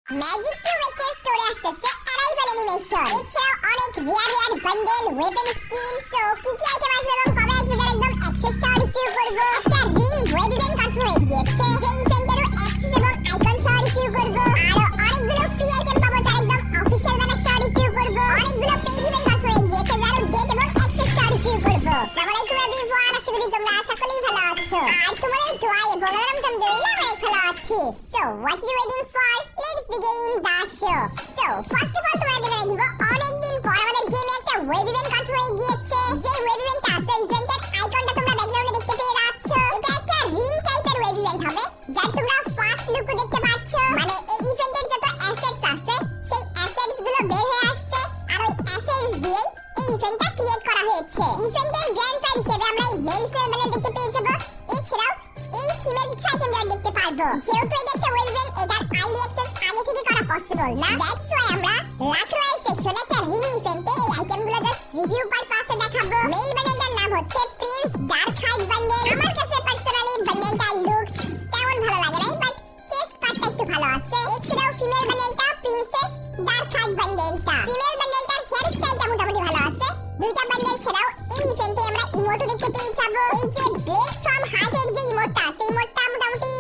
Magic কিউবের স্টোরে আসতেছে অ্যারাইভাল অ্যানিমেশন। এছাড়াও অনেক রিয়ার বান্ডেল, ওয়েপন স্কিন, সো কি কি আইটেম আসবে এবং কবে আসবে তার একদম অ্যাক্সেস সহ রিভিউ করব। একটা রিং ওয়েব ইভেন্ট কনফার্ম হয়ে গিয়েছে, সেই ইভেন্টেরও অ্যাক্সেস এবং আইকন সহ রিভিউ করব। আরো অনেকগুলো ফ্রি আইটেম পাবো তার একদম অফিশিয়াল ব্যানার সহ রিভিউ করব। অনেকগুলো পেইড ইভেন্ট কনফার্ম হয়ে গিয়েছে যার ডেট এবং অ্যাক্সেস সহ রিভিউ করব। আসসালামু আলাইকুম এভরিওয়ান, আশা করি তোমরা সকলেই ভালো আছো। আর তোমাদের দোয়ায় এবং আলহামদুলিল্লাহ অনেক ভালো আছি। So what you waiting for? Let's begin the show. So first of all তোমাদের জানিয়ে দিব অনেকদিন পর আমাদের গেমে একটা ওয়েব ইভেন্ট কনফার্ম হয়ে গিয়েছে। যে ওয়েব ইভেন্টটা আছে, ইভেন্টের আইকনটা তোমরা ব্যাকগ্রাউন্ডে দেখতে পেয়ে যাচ্ছ। এটা একটা রিং টাইপের ওয়েব ইভেন্ট হবে যার তোমরা ফার্স্ট লুকও দেখতে পাচ্ছ। মানে এই ইভেন্টের যত অ্যাসেটস আছে সেই অ্যাসেটস গুলো বের হয়ে আসছে আর ওই অ্যাসেটস দিয়েই এই ইভেন্টটা ক্রিয়েট করা হয়েছে। ইভেন্টের গ্র্যান্ড প্রাইজ হিসেবে আমরা এই মেল ফ্রেম ব্যানার দেখতে পেয়ে যাব। এছাড়াও এই থিমের কিছু আইটেম আমরা দেখতে পারবো। যেহেতু এটা একটা ওয়েব ইভেন্ট, এটার আর্লি অ্যাক্সেস আগে থেকে করা পসিবল না। দ্যাটস ওয়াই আমরা লাক রয়্যাল সেকশনে একটা রিং ইভেন্টে এই আইটেমগুলো জাস্ট রিভিউ পারপাসে দেখাবো। মেল ব্যান্ডেলটার নাম হচ্ছে প্রিন্স ডার্ক হার্ট বান্ডেল। আমার কাছে পার্সোনালি বান্ডেলটা লুকস তেমন ভালো লাগে নাই, বাট চেস্ট পার্টটা একটু ভালো আছে। এছাড়াও ফিমেল বান্ডেলটা প্রিন্সেস ডার্ক হার্ট বান্ডেলটা, ফিমেল বান্ডেলটার হেয়ার স্টাইলটা মোটামুটি ভালো আছে। দুইটা বান্ডেল ছাড়াও এই ইভেন্টে আমরা ইমোটও দেখতে পেয়ে যাবো। এই যে ব্লেড ফ্রম হার্টের যে ইমোটটা আছে, ইমোটটা মোটামুটি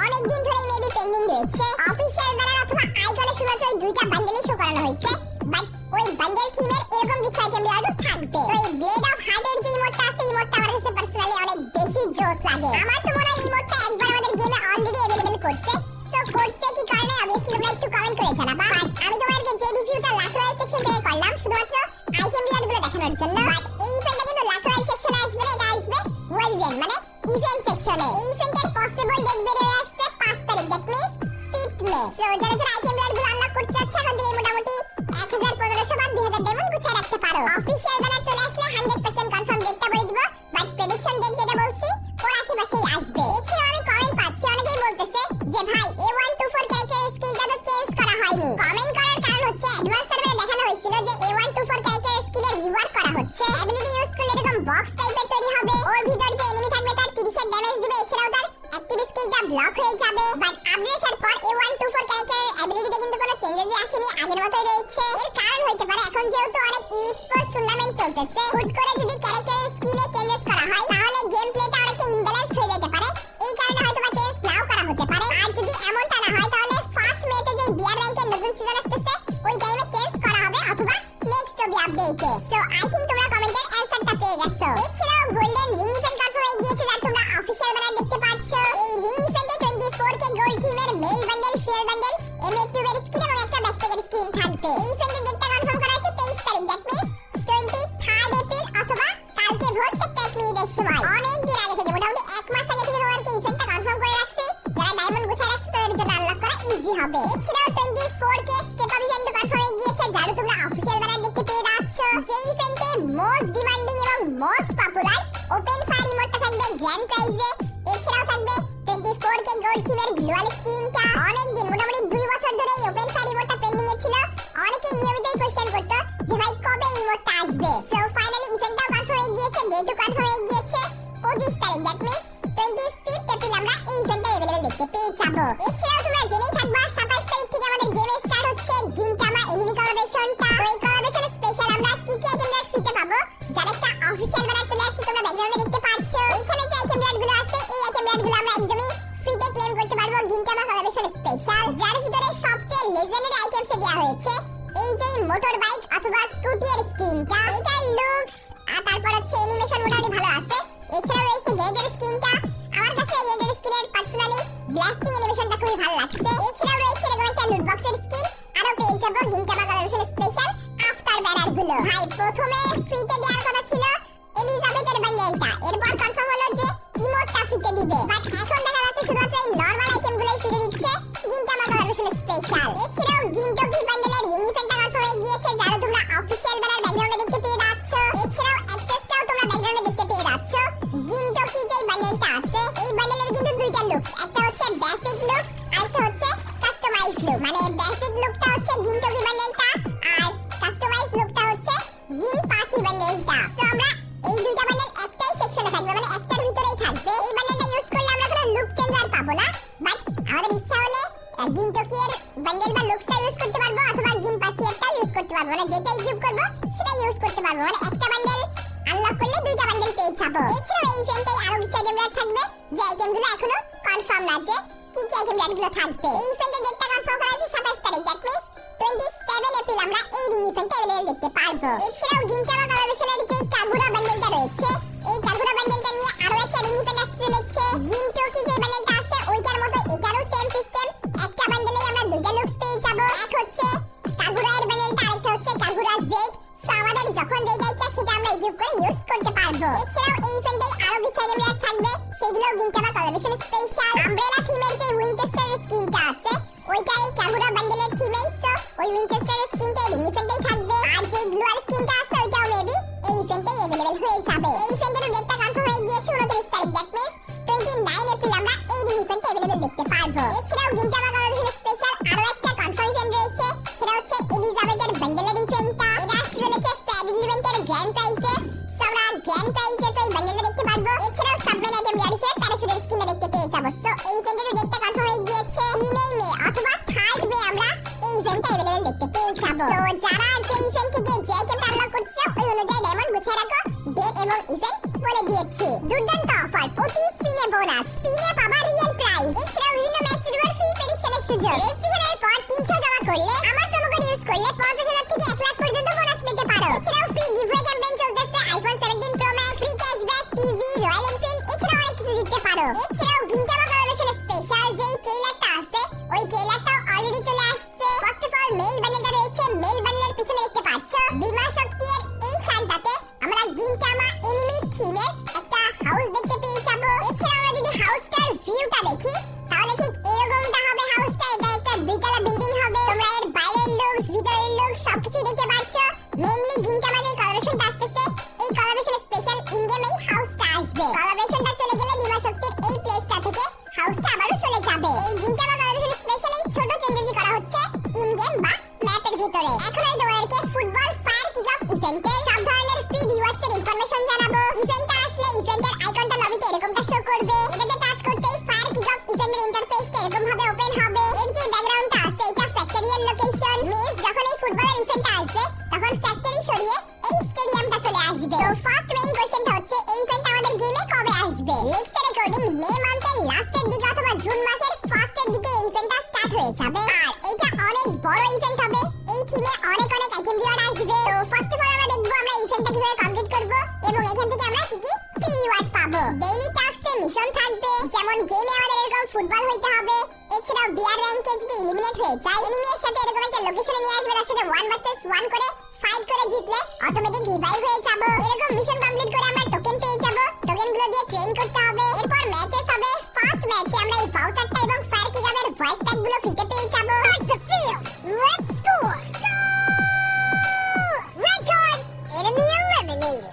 অনেকদিন ধরেই মেবি পেন্ডিং রয়েছে। অফিশিয়াল ব্যানার অথবা আইকনে শুধুমাত্র ওই দুইটা বান্ডেলই শো করানো হয়েছে, বাট ওই বান্ডেল থিমের এরকম কিছু আইটেম আরো থাকবে। তো এই ব্লেড অফ হার্টের যে ইমোটটা আছে, ইমোটটা আমার কাছে পার্সোনালি অনেক বেশি জোস লাগে। আমার তো মনে হয় ইমোটটা একবার আমাদের গেমে অলরেডি अवेलेबल করছে। তো করছে কি কারণে অবভিয়াসলি তোমরা একটু কমেন্ট করে জানাবা। বাট আমি তোমাদেরকে যে রিভিউটা লাক রয়্যাল সেকশন থেকে করলাম শুধুমাত্র আইটেম রিয়ারগুলো দেখানোর জন্য। বাট এই ইভেন্টটা কিন্তু লাক রয়্যাল সেকশনে আসবে না, এটা আসবে ওয়েব ইভেন্ট মানে ইভেন্ট সেকশনে। এই ইভেন্টের পসিবল ডেট বের হয়ে আসছে 5 তারিখ, that means 5th May. So যারা যারা আইটেম রিয়ারগুলো আনলক করতে যাচ্ছে এখন থেকে মোটামুটি 1000-1500 বা 2000 ডায়মন্ড গুছিয়ে রাখতে পারো। অফিশিয়াল ব্যানার চলে আসলে 100% কনফার্ম ডেটটা বলে দিব, বাট প্রেডিকশন ডেট যেটা বলছি ওর আশেপাশেই আসবে। এছাড়াও আমি কমেন্ট পাচ্ছি অনেকেই বলতেছে যে ভাই A124 ক্যারেক্টার স্কিলটা তো চেঞ্জ করা হয়নি। কমেন্ট করার কারণ হচ্ছে অ্যাডভান্স সার্ভারে দেখানো হয়েছিল যে A124 ক্যারেক্টার স্কিলের রিওয়ার্ক করা হচ্ছে। অ্যাবিলিটি ইউজ করলে এরকম বক্স টাইপের তৈরি হবে, ওর ভিতর যে এনিমি থাকবে তার 30 এর ড্যামেজ দিবে, এছাড়াও তার অ্যাক্টিভ স্কিলটা ব্লক হয়ে যাবে। বাট আপডেটের পর A124 ক্যারেক্টারের অ্যাবিলিটিতে কিন্তু কোনো চেঞ্জেস আসেনি, আগের মতোই রয়েছে। এর কারণ হতে পারে এখন যেহেতু অনেক ই-স্পোর্টস টুর্নামেন্ট চলতেছে, হুট করে যদি ক্যারেক্টারের স্কিলে চেঞ্জেস করা হয় তাহলে গেম প্লেটা অনেকটা ইমব্যালেন্স হয়ে যেতে পারে। এই কারণে হয়তো বা চেঞ্জ নাও করা হতে পারে। আর যদি এমনটা না হয় তাহলে ফার্স্ট মেতে যে বিআর র্যাঙ্কের নতুন সিজন আসতেছে ওই টাইমে চেঞ্জ করা হবে অথবা নেক্সট ওবি আপডেটে। সো আই থিংক তোমরা কমেন্টের অ্যানসারটা পেয়ে গেছো। এছাড়াও গোল্ডেন রিং ইভেন্ট কনফার্ম হয়ে গিয়েছে যার তোমরা অফিশিয়াল ব্যানার দেখতে পাচ্ছ। এই রিং ইভেন্টে 24K গোল্ড থিমের mail bundle, female bundle, M82 এর স্কিন এবং একটা ব্যাকপ্যাকের স্কিন থাকবে। এই ইভেন্টের ডেটটা কনফার্ম করা আছে 23 তারিখ, দ্যাট মিন্স 23rd এপ্রিল অথবা কালকে ভোর 7 মিনিটের সময়। অনেক দিন আগে থেকে মোটামুটি 1 মাস আগে থেকে তোমাদেরকে ইভেন্টটা কনফার্ম করে রাখছি। যারা ডায়মন্ড গুছিয়ে রাখছে তাদের জন্য আনলক করা ইজি হবে। এছাড়াও 24K step up event confirm হয়ে গিয়েছে যার তোমরা অফিশিয়াল ব্যানার দেখতে পেয়ে যাচ্ছ। যে ইভেন্টে মোস্ট ডিমান্ডিং এবং মোস্ট পপুলার ওপেন ফায়ার ইমোটটা থাকবে গ্র্যান্ড প্রাইজে। এছাড়াও থাকবে 24K গোল্ড থিমের গ্লোয়াল স্কিনটা। অনেক দিন মোটামুটি 2 বছর ধরে এই ওপেন ফায়ার ইমোটটা পেন্ডিং এ ছিল। অনেকেই নিয়মিতই কোশ্চেন করতো যে ভাই কবে ইমোটটা আসবে। সো ফাইনালি ইভেন্টটাও কনফার্ম হয়ে গিয়েছে, ডেটও কনফার্ম হয়ে গিয়েছে 25 তারিখ, দ্যাট মিন্স 25th এপ্রিল আমরা এই ইভেন্টটা अवेलेबल দেখতে পেয়ে যাবো। এছাড়াও তোমরা জেনেই থাকবা 27 তারিখ থেকে আমাদের গেমে স্টার্ট হচ্ছে গিনটামা এনিমি কোলাবোরেশনটা। তো এই কোলাবোরেশন স্পেশাল আমরা কি কি আইটেম রেট ফ্রিতে পাবো যার একটা অফিশিয়াল ব্যানার চলে আসছে, তোমরা ব্যাকগ্রাউন্ডে দেখতে পাচ্ছ। এইখানে যে আইটেম রেটগুলো আছে এই আইটেম রেটগুলো আমরা একদমই ফ্রিতে ক্লেম করতে পারবো গিনটামা কোলাবোরেশন স্পেশাল, যার ভিতরে সবচেয়ে লেজেন্ডারি আইটেমস দেওয়া হয়েছে এই যে মোটর বাইক অথবা স্কুটির স্কিনটা, এটার লুকস আর তারপর হচ্ছে অ্যানিমেশন মোটামুটি ভালো আছে। এছাড়া রয়েছে রেডের স্কিনটা, আমার কাছে রেডের স্কিনের পার্সোনালি ব্লাস্টিং অ্যানিমেশনটা খুবই ভালো লাগছে। এছাড়াও রয়েছে এরকম একটা লুট বক্সের স্কিন, আরো পেয়ে যাবো গিনটামা কোলাবোরেশন স্পেশাল আফটার ব্যানারগুলো। ভাই প্রথমে ফ্রিতে দেওয়ার কথা ছিল এলিজাবেথের বান্ডেলটা, এরপর কনফার্ম হলো যে ইমোটটা ফ্রিতে দিবে, বাট এখন দেখা যাচ্ছে শুধুমাত্র এই নরমাল আইটেমগুলোই ফ্রিতে দিচ্ছে গিনটামা কোলাবোরেশন স্পেশাল। এছাড়াও গিনটকি বান্ডেলের রিং ইভেন্টটা কনফার্ম হয়ে গিয়েছে যারা তোমরা অফিশিয়াল ব্যানার ব্যাকগ্রাউন্ডে দেখতে পেয়ে যাচ্ছ। এছাড়াও অ্যাক্সেসটাও তোমরা ব্যাকগ্রাউন্ডে দেখতে পেয়ে যাচ্ছ। গিনটকি যে বান্ডেলটা আছে এই বান্ডেলের কিন্তু দুইটা লুক, একটা হচ্ছে বেসিক লুক আর একটা হচ্ছে কাস্টমাইজ লুক। মানে বেসিক লুকটা হচ্ছে গিনটকি বান্ডেলটা আর কাস্টমাইজ লুকটা হচ্ছে গিন পাসি বান্ডেলটা। তো আমরা এই দুইটা বান্ডেল একটাই সেকশনে থাকবে, মানে একটার ভিতরেই থাকবে। এই বান্ডেলটা ইউজ করলে আমরা কোনো লুক চেঞ্জ আর পাবো না, বাট আমাদের ইচ্ছা হলে গিনটকি এর বান্ডেল বা লুকসটা ইউজ করতে পারবো অথবা গিন পাসিয়েটটা ইউজ করতে পারবো, মানে যেটা ইউজ করবো সেটা ইউজ করতে পারবো, মানে একটা বান্ডেল আনলক করলে দুইটা বান্ডেল পেয়ে যাবো। এছাড়াও এই ইভেন্টে আরো কিছু আইটেম রেট থাকবে, যে আইটেমগুলো এখনো কনফার্ম না যে কি কি আইটেম রেটগুলো থাকবে। এই ইভেন্টের ডেটটা কনফার্ম করা হয়েছে 27 তারিখ, দ্যাট মিন্স 27 এপ্রিল আমরা এই রিং ইভেন্টে अवेलेबल দেখতে পারবো। এছাড়াও গিনটামা কোলাবোরেশনের যে কাগুরা বান্ডেলটা রয়েছে, এই কাগুরা বান্ডেলটা নিয়ে আরো একটা রিং ইভেন্ট আসছে চলেছে। গিনটোকি যে বান্ডেলটা আছে ওইটার মতো এটারও সেম সিস্টেম, একটা বান্ডেলেই আমরা দুইটা লুকস পেয়ে যাবো। এক হচ্ছে কাগুরা এর বান্ডেলটা, আরেকটা হচ্ছে কাগুরা জেড। সো আমাদের যখন যেটা ইচ্ছা সেটা আমরা ইউজ করে ইউজ করতে পারবো। এছাড়াও এই ইভেন্টে আরো কিছু আইটেম রেট থাকবে, সেগুলো গিনটামা কোলাবোরেশন স্পেশাল। আমব্রেলা থিমের যে উইনচেস্টার স্কিনটা আছে ওইটা এই কাগুরা বান্ডেলের থিমেই, সো ওই উইনচেস্টার স্কিনটা এই ইভেন্টেই থাকবে। আর যে গ্লুয়াল স্কিনটা আছে ওইটাও মেবি এই ইভেন্টেই अवेलेबल হয়ে যাবে। এই ইভেন্টের ডেটটা কনফার্ম হয়ে গিয়েছে 29 তারিখ, দ্যাট মিন্স 29 এপ্রিল আমরা এই ইভেন্টে अवेलेबल দেখতে পারবো। এছাড়াও গিনটামা কোলাবোরেশন স্পেশাল আরো একটা কনফার্ম ইভেন্ট রয়েছে, সেটা হচ্ছে এলিজাবেথের বান্ডেলের ইভেন্টটা। এটা চলেছে ফ্যামিলি ইভেন্টের গ্র্যান্ড প্রাইজে, সো আমরা গ্র্যান্ড প্রাইজে তো এই বান্ডেলটা দেখতে পারবো। এছাড়াও সাবমেন আইটেম রিয়ারিশে প্যারাশুটের স্কিনটা দেখতে পেয়ে যাবো। তো এই ইভেন্টের ডেটটা কনফার্ম হয়ে গিয়েছে 3 মে অথবা 3 মে আমরা এই ইভেন্টে अवेलेबल দেখতে পেয়ে যাবো। তো যারা যে ইভেন্ট থেকে যে আইটেমটা আনলক করছে ওই অনুযায়ী ডায়মন্ড গুছিয়ে রাখো, ডেট এবং ইভেন্ট বলে দিয়েছি। দুর্দান্ত অফার, প্রতি স্পিনে বোনাস, স্পিনে পাবা রিয়েল প্রাইজ। এছাড়াও বিভিন্ন ম্যাচের উপর ফ্রি প্রেডিকশনের সুযোগ। রেজিস্ট্রেশনের পর 300 জমা করলে আমার প্রোমো কোড ইউজ করলে 50,000 থেকে 1 লাখ পর্যন্ত বোনাস পেতে পারো। এছাড়াও ফ্রি গিভওয়ে ক্যাম্পেইন চলতেছে, iPhone 17 pro max, free cashback, TV, royal Enfield, এছাড়াও অনেক কিছু জিততে পারো। এছাড়াও গিনটামা কোলাবোরেশন স্পেশাল যেই ট্রেলারটা আছে ওই ট্রেলারটাও অলরেডি চলে আসছে। ফার্স্ট অফ অল মেল বান্ডেলটা রয়েছে, মেল বান্ডেলের পিছনে দেখতে পাচ্ছ বিমা শক্তির এইখানটাতে আমরা গিনটামা এনিমি থিমের একটা হাউস দেখতে পেয়ে যাবো। এছাড়া আমরা যদি হাউসটার ভিউটা দেখি তাহলে ঠিক এরকমটা হবে হাউসটা। এটা একটা দুইতলা বিল্ডিং হবে, তোমরা এর বাইরের লুকস ভিতরের লুকস সবকিছু দেখতে পাচ্ছ। মেইনলি গিনটামা যে কোলাবোরেশনটা আসতেছে এই কোলাবোরেশন স্পেশাল ইন গেম এই হাউসটা আসবে। কোলাবোরেশনটা চলে গেলে বিমা শক্তির এই প্লেসটা থেকে হাউসটা আবারও চলে যাবে। এই গিনটামা কোলাবোরেশন স্পেশাল এই ছোট চেঞ্জেসই করা হচ্ছে ইন গেম বা ম্যাপের ভিতরে। এখন আমি তোমাদেরকে ফুটবল ফায়ার কিক অফ ইভেন্টে সব ধরনের ফ্রি রিওয়ার্ডস এর ইনফরমেশন জানাবো। ইভেন্টটা আসলে ইভেন্টের আইকনটা লবিতে এরকমটা শো করবে, এটাতে টাচ করতেই ফায়ার কিক অফ ইভেন্টের ইন্টারফেসটা এরকম ভাবে ওপেন হবে। এর যে ব্যাকগ্রাউন্ডটা আছে এটা ফ্যাক্টরিয়াল লোকেশন, মিন্স যখন এই ফুটবলের ইভেন্টটা আসবে তখন ফ্যাক্টরি সরিয়ে এই স্টেডিয়ামটা চলে আসবে। তো ফার্স্ট মেইন কোশ্চেনটা হচ্ছে এই ইভেন্ট আমাদের গেমে কবে আসবে? লেক্সের রেকর্ডিং মে মান্থের লাস্টের দিকে অথবা জুন মাসের ফার্স্টের দিকে এই ইভেন্টটা স্টার্ট হয়ে যাবে। আর এটা অনেক বড় ইভেন্ট হবে, এই থিমে অনেক আইটেম রিওয়ার্ড আসবে। তো ফার্স্ট অফ অল আমরা দেখবো আমরা ইভেন্টটা কিভাবে কমপ্লিট করব এবং এখান থেকে আমরা কি কি ফ্রি রিওয়ার্ড পাবো। ডেইলি টাস্কে মিশন থাকবে, যেমন গেমে আমাদের এরকম ফুটবল হইতে হবে। এছাড়াও বিআর র্যাঙ্কে যদি এলিমিনেট হয়ে যায় এনিমির সাথে এরকম একটা লোকেশনে নিয়ে আসবে, তার সাথে 1 ভার্সেস 1 করে ফাইট করে জিতলে অটোমেটিক রিভাইভ হয়ে যাব। এরকম মিশন কমপ্লিট করে আমরা টোকেন পেয়ে যাব, টোকেনগুলো দিয়ে ট্রেন করতে হবে। এরপর ম্যাচেস হবে, ফার্স্ট ম্যাচে আমরা এই ভাউচারটা এবং ফায়ার কিকআপের ভয়েস প্যাকগুলো ফ্রিতে পেয়ে যাব। Let's score record enemy eliminated.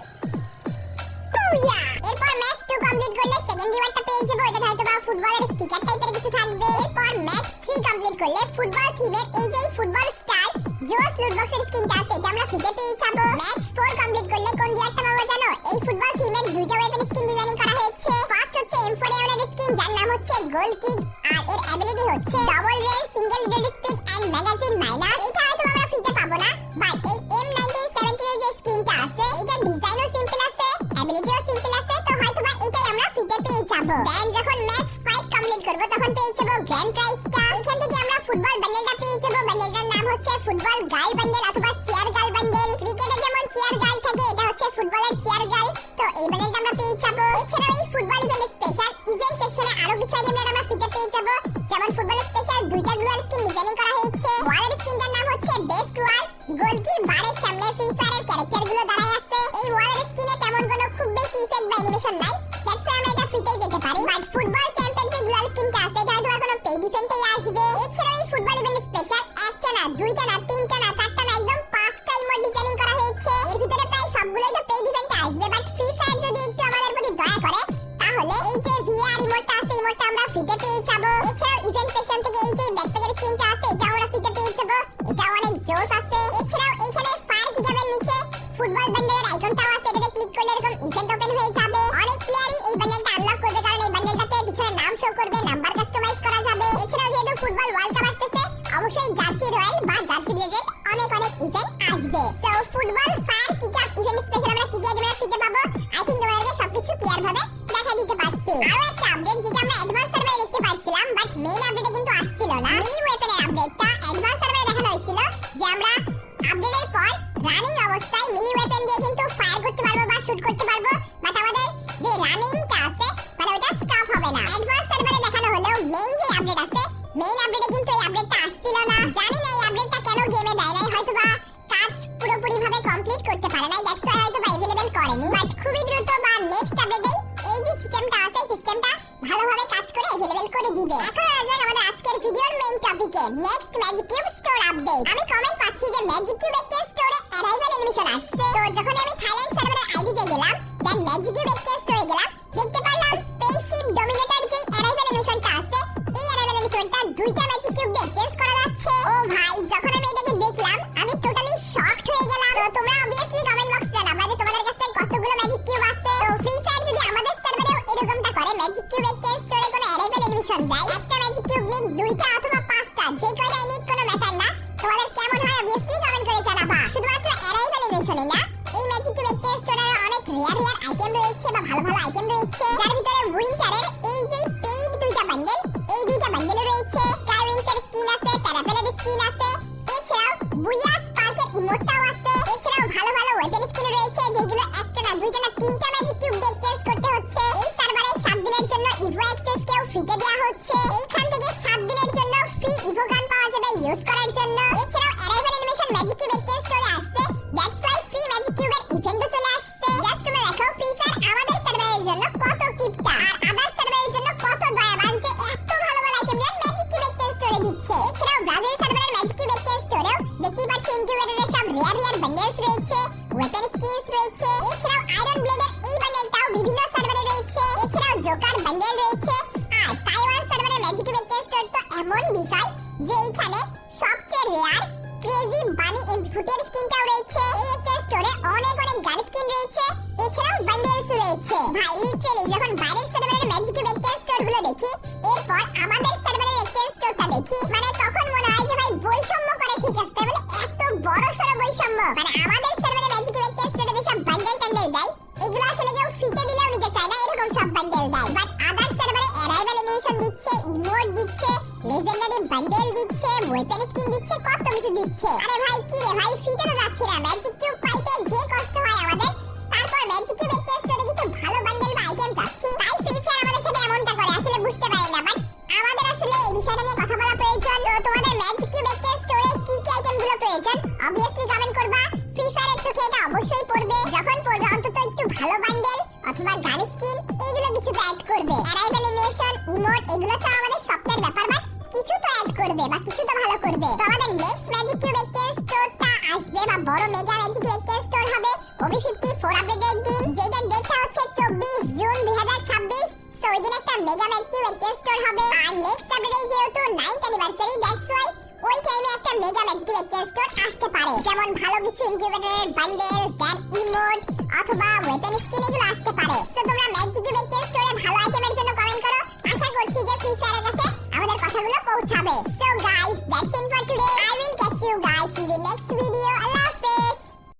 এরপর ম্যাচ 2 কমপ্লিট করলে সেকেন্ড রিওয়ার্ডটা পেয়ে যাব, এটা হয়তো বা ফুটবলের স্টিকার টাইপের কিছু থাকবে। এরপর ম্যাচ 3 কমপ্লিট করলে ফুটবল থিমের এই যে ফুটবল স্টার জোস লুট বক্সের স্কিনটা আছে এটা আমরা ফ্রিতে পেয়ে যাব। ম্যাচ 4 কমপ্লিট করলে কোন রিওয়ার্ডটা পাবো জানো? এই ফুটবল থিমের দুইটা ওয়েপন স্কিন ডিজাইনিং করা হয়েছে। ফার্স্ট হচ্ছে M4A1 এর স্কিন যার নাম হচ্ছে গোল কিক, আর এর অ্যাবিলিটি হচ্ছে double range single red speed and magazine minus. এটা হয়তো আমরা ফ্রিতে পাবো না, বাট এই M1970 এর যে স্কিনটা আছে এটা ডিজাইনও সিম্পল আছে, অ্যাবিলিটিও সিম্পল আছে, তো হয়তো বা এটাই আমরা ফ্রিতে পেয়ে যাব। দেন যখন ম্যাচ 5 কমপ্লিট করব তখন পেয়ে যাব গ্র্যান্ড প্রাইজটা। এখান থেকে আমরা ফুটবল বান্ডেলটা পেয়ে যাব, বান্ডেলটার নাম হচ্ছে ফুটবল গার্ল বান্ডেল অথবা চেয়ার গার্ল বান্ডেল। ক্রিকেটে যেমন চেয়ার গার্ল থাকে এটা হচ্ছে ফুটবলের চেয়ার গার্ল, তো এই বান্ডেলটা আমরা পেয়ে যাব। এছাড়াও এই ফুটবল ইভেন্ট স্পেশাল ইভেন্ট সেকশনে আরো কিছু আইটেম আমরা ফ্রিতে পেয়ে যাব, যেমন ফুটবল স্পেশাল দুইটা গ্লোয়াল স্কিন ডিজাইনিং করা হয়েছে। ওয়ালের স্কিনটার নাম হচ্ছে বেস্ট ওয়াল, গোলকির বারের সামনে ফ্রি ফায়ারের ক্যারেক্টারগুলো দাঁড়ায় আছে। এই ওয়ালের স্কিনে তেমন কোনো খুব বেশি ইফেক্ট বা অ্যানিমেশন নাই, দ্যাটস ওয়াই আমরা এটা ফ্রিতেই পেতে পারি। বাট ফুটবল চ্যাম্পিয়ন যে গ্লোয়াল স্কিনটা আছে এটা হয়তো কোনো পেইড ইভেন্টেই আসবে। এছাড়াও এই ফুটবল ইভেন্ট স্পেশাল একটা না দুইটা না তিনটা না চারটা না একদম 5টা ইমোট ডিজাইনিং করা হয়েছে। এর ভিতরে প্রায় সবগুলোই তো পেইড ইভেন্টে আসবে, বাট ফ্রি ফায়ার যদি একটু আমাদের প্রতি দয়া করে তাহলে এই যে ভিআর ইমোটটা আছে ইমোটটা আমরা ফ্রিতে পেয়ে যাব। এছাড়াও ইভেন্ট সেকশন থেকে এই যে ব্যাকপ্যাকের স্কিনটা আছে এটা আমরা ফ্রিতে পেয়ে যাব, এটা অনেক জোস আছে। এছাড়াও এখানে ফায়ার কিকআপের নিচে ফুটবল বান্ডেলের আইকনটাও আছে, এটাতে ক্লিক করলে এরকম ইভেন্ট ওপেন হয়ে যাবে। অনেক প্লেয়ারই এই বান্ডেলটা আনলক করবে কারণ এই বান্ডেলটাতে পিছনে নাম শো করবে, নাম্বার কাস্টমাইজ করা যাবে। এছাড়াও যেহেতু ফুটবল ওয়ার্ল্ড কাপ আসতেছে অবশ্যই জার্সি রয়্যাল বা জার্সি রিলেটেড অনেক অনেক ইভেন্ট আসবে। তো football fire kick off event special আমরা কি কি আইটেম ফ্রিতে পাবো, আই থিংক তোমাদেরকে সবকিছু ক্লিয়ার ভাবে দেখাই দিতে পারছি। আরো একটা আপডেট যেটা আমরা অ্যাডভান্স সার্ভারে দেখতে পাচ্ছিলাম বাট মেইন আপডেটে কিন্তু আসছিল না। মিনি ওয়েপনের আপডেটটা অ্যাডভান্স সার্ভারে দেখানো হয়েছিল যে আমরা আপডেটের পর রানিং অবস্থায় মিনি ওয়েপন দিয়ে কিন্তু ফায়ার করতে পারবো বা শুট করতে পারবো, বাট আমাদের যে রানিংটা আছে মানে ওটা স্টপ হবে না। অ্যাডভান্স সার্ভারে দেখানো হলো মেইন যে আপডেট আছে মেইন আপডেটে কিন্তু এই আপডেটটা আসছিল না। জানি না এই আপডেটটা কেন গেমে দেয় নাই, হয়তোবা কাজ পুরোপুরি ভাবে কমপ্লিট করতে পারে নাই, দ্যাটস ওয়াই হয়তোবা अवेलेबल করেনি। বাট খুবই দ্রুত বা নেক্সট আপডেটেই এই যে সিস্টেমটা আছে সিস্টেমটা ভালোভাবে কাজ করে अवेलेबल করে দিবে। এখন আসলে আমাদের আজকের ভিডিওর মেইন টপিকে next magic cube store update. আমি কমেন্ট পাচ্ছি যে ম্যাজিক কিউব এক্সচেঞ্জ স্টোরে অ্যারাইভাল অ্যানিমেশন আসছে। তো যখন আমি থাইল্যান্ড সার্ভারের আইডিতে গেলাম দেন ম্যাজিক কিউব এক্সচেঞ্জ স্টোরে গেলাম, দেখতে পারলাম স্পেসশিপ ডমিনেটর যে অ্যারাইভাল অ্যানিমেশনটা আছে এই অ্যারাইভাল অ্যানিমেশনটা দুইটা ম্যাজিক কিউব দিয়ে এক্সচেঞ্জ করা যাচ্ছে। ও ভাই, যখন আমি এটাকে দেখলাম আমি টোটালি শকড হয়ে গেলাম। তো তোমরা অবভিয়াসলি কমেন্ট বক্সে জানাবা যে তোমাদের কাছে কতগুলো ম্যাজিক কিউব আছে। তো ফ্রি ফায়ার যদি আমাদের সার্ভারেও এরকমটা করে ম্যাজিক কিউব এক্সচেঞ্জ স্টোরে কোনো অ্যারাইভাল অ্যানিমেশন দেয়, একটা ম্যাজিক কিউব নিক দুইটা অথবা পাঁচটা যে কয়টাই নিক কোনো ম্যাটার না, তোমাদের কেমন হয় অবভিয়াসলি কমেন্ট করে জানাবা। শুধুমাত্র অ্যারাইভাল অ্যানিমেশনই না, এই ম্যাজিক কিউব এক্সচেঞ্জ স্টোরে অনেক রিয়ার আইটেম রয়েছে বা ভালো ভালো আইটেম রয়েছে, যার ভিতরে উইন্টারের এই যে পেইড দুইটা বান্ডেল এই দুইটা বান্ডেল রয়েছে, স্কাই উইন্টার স্কিন আছে, প্যারাপেলের স্কিন আছে, এছাড়াও বুয়া স্পার্কের ইমোটটাও আছে, এছাড়াও ভালো ভালো ওয়েপন স্কিন রয়েছে যেগুলো একটা না দুইটা না তিনটা ম্যাজিক কিউব দিয়ে এক্সচেঞ্জ করতে হচ্ছে। এই সার্ভারে 7 দিনের জন্য ইভো অ্যাক্সেস কেও ফ্রিতে দেওয়া হচ্ছে। এইখান থেকে 7 দিনের জন্য ফ্রি ইভো গান পাওয়া যাবে ইউজ করার জন্য। এছাড়াও arrival animation magic cube exchange স্টোরে আসছে, দ্যাটস ওয়াই ফ্রি ম্যাজিক কিউবের ইভেন্টও চলে আসছে। জাস্ট তোমরা দেখো ফ্রি ফায়ার আমাদের সার্ভারের জন্য কত কিপটা আর আদার সার্ভারের জন্য কত দয়াবান যে এত ভালো ভালো আইটেম ম্যাজিক কিউব এক্সচেঞ্জ স্টোরে দিচ্ছে। এছাড়াও ব্রাজিল সার্ভারের ম্যাজিক কিউব এক্সচেঞ্জ স্টোরেও দেখতেই পাচ্ছি ইনকিউবেটরের সব রিয়ার বান্ডেলস রয়েছে, ওয়েপন স্কিনস রয়েছে, এছাড়াও আয়রন ব্লেডের এই বান্ডেলটাও বিভিন্ন সার্ভারে রয়েছে, এছাড়াও জোকার বান্ডেল রয়েছে। আর তাইওয়ান সার্ভারের ম্যাজিক কিউব এক্সচেঞ্জ স্টোর তো এমন বিষয় যে এইখানে সবচেয়ে রিয়ার ক্রেজি বানি ফুটের স্কিনটাও রয়েছে। এই এক্সচেঞ্জ স্টোরে অনেক অনেক গান স্কিন রয়েছে, এছাড়াও বান্ডেলস রয়েছে। ভাই লিটারালি যখন বাইরের সার্ভারের ম্যাজিক কিউব এক্সচেঞ্জ স্টোর গুলো দেখি এরপর আমাদের সার্ভারের এক্সচেঞ্জ স্টোরটা দেখি, মানে তখন মনে হয় যে ভাই বৈষম্য করে, ঠিক আছে মানে এত বড় সড় বৈষম্য। মানে আমাদের সার্ভারের ম্যাজিক কিউব এক্সচেঞ্জ স্টোরে যে সব বান্ডেল টান্ডেল দেয় এগুলো আসলে কেউ ফ্রিতে দিলেও নিতে চায় না, এরকম সব বান্ডেল দেয়। বাট আদার সার্ভারে অ্যারাইভাল অ্যানিমেশন দিচ্ছে, ইমোট দিচ্ছে, লেজেন্ডারি বান্ডেল দিচ্ছে, ওয়েপন স্কিন দিচ্ছে, কত কিছু দিচ্ছে। আরে ভাই কি রে ভাই, ফ্রিতে তো যাচ্ছে না, ম্যাজিক কিউব পাইতে যে কষ্ট হয় আমাদের, তারপর ম্যাজিক কিউব এক্সচেঞ্জ স্টোরে কিছু ভালো বান্ডেল বা আইটেম চাচ্ছি, তাই ফ্রি ফায়ার আমাদের সাথে এমনটা করে আসলে বুঝতে পারি না। বাট আমাদের আসলে এই বিষয়টা নিয়ে কথা বলা প্রয়োজন। তো তোমাদের ম্যাজিক কিউব এক্সচেঞ্জ স্টোরে কি কি আইটেমগুলো প্রয়োজন অবভিয়াসলি কমেন্ট করবা। ফ্রি ফায়ারের চোখে এটা অবশ্যই পড়বে, যখন পড়বে অন্তত একটু ভালো বান্ডেল অথবা গান স্কিন এগুলো কিছু তো অ্যাড করবে। অ্যারাইভাল অ্যানিমেশন ইমোট এগুলো তো আমাদের স্বপ্নের ব্যাপার, বাট কিছু তো অ্যাড করবে বা কিছু তো ভালো করবে। তো আমাদের নেক্সট ম্যাজিক কিউব এক্সচেঞ্জ স্টোরটা আসবে বা বড় mega magic cube exchange store হবে OB54 আপডেটের দিন, যেটার ডেটটা হচ্ছে 24 জুন 2026। তো ওই দিন একটা mega magic cube exchange store হবে। আর নেক্সট আপডেটে যেহেতু 9th অ্যানিভার্সারি, দ্যাটস ওয়াই ওই টাইমে একটা mega magic cube exchange store আসতে পারে, যেমন ভালো কিছু ইনকিউবেটরের বান্ডেল, দেন ইমোট অথবা ওয়েপন